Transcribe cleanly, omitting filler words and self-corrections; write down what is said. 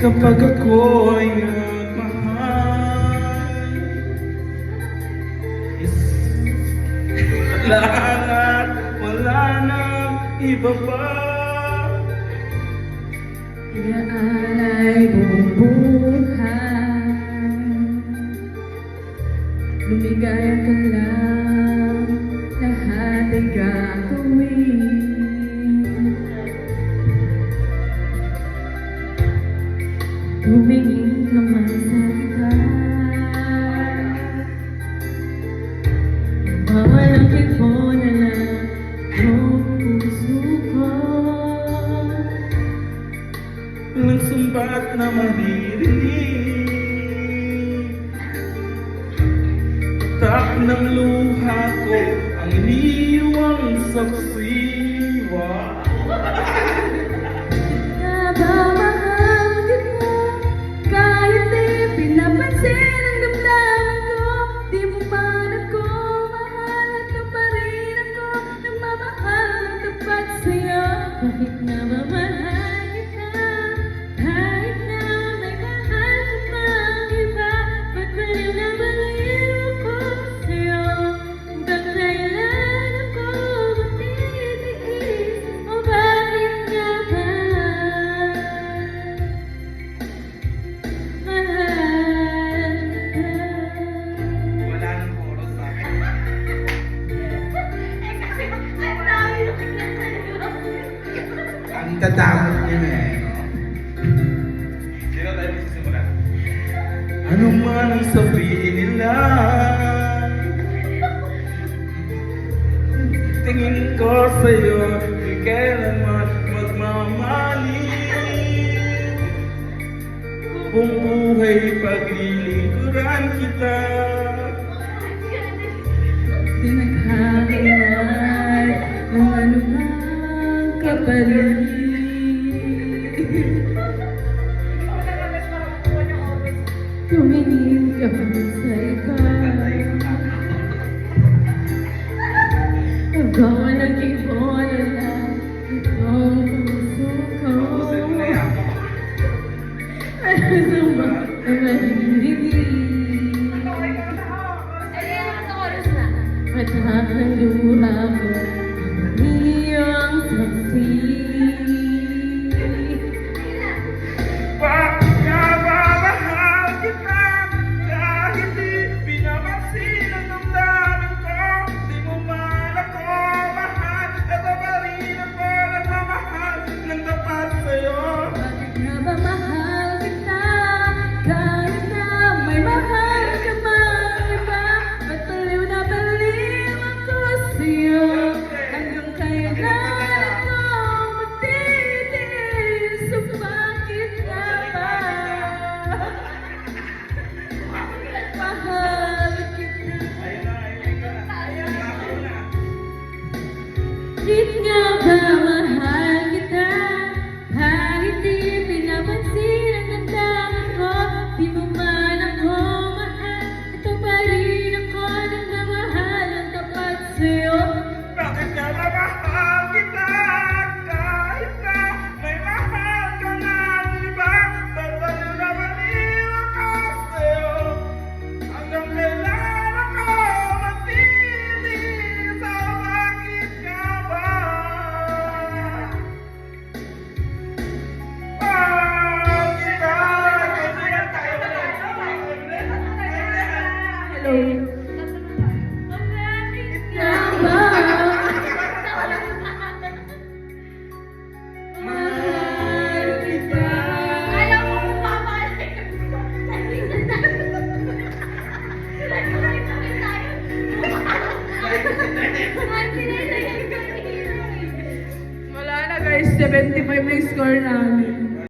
kapag ako'y nagmahal. Wala nang iba pa. Inaalay buong buhay, lumigaya ka lang, lahat ay gagawin. Tumingin ka man sa likod, mamalangkit mo na lang ang puso ko. Walang sumbat na maririnig, tak ng luha ko ang iniwang saksiwa. Nabamahal kita, kahit di pinapansin ang damdamin ko. Di mo man ako mahal at ka pa rin ako nagmamahal ng tapat sa'yo. Bakit nabamahal kita, kahit na may mahal ka pang iba? Ba't baliw na baliw ako sa'yo? Hanggang kailan ako magtitiis? O bakit nga ba mahal ka? Wala nang oras sa akin. Ang tatakot niya eh. Sino tayo magsisimula? Ano man ang sabihin nila, tingin ko sa'yo di kailanman magmamaling. Buong buhay paglilingkuran kita. Di naghahanay ng anumang kapalit. Tumingin ka pa sa iba, hanggang walang ibon na lang itong puso ko. Ano ba ang maririnig? At ang luha ko ang iyong saksi. Bakit nga ba mahal kita? Kahit di pinapansin ang damdamin ko. Di mo man ako mahal, ito pa rin ako nagmamahal ng tapat sa'yo. Bakit nga ba mahal kita? Kahit na may mahal ka mang iba. Ba't baliw na baliw ako sa'yo? Hanggang kailan ako magtitiis? O bakit nga ba mahal kita? Bakit nga ba mahal kita? Kahit di pinapansin ang damdamin ko. Di mo man ako mahal, ito pa rin ako nagmamahal ng tapat sa'yo. Bakit nga ba mahal kita? Kahit na may mahal ka na iba. Ba't baliw na baliw ako sa'yo? Hanggang kailan ako magtitiis? O bakit nga ba? Bakit nga? Kaibigan tayo ulit. Hello. Nga ba? Mahal kita. Wala na guys, 75 na yung score namin.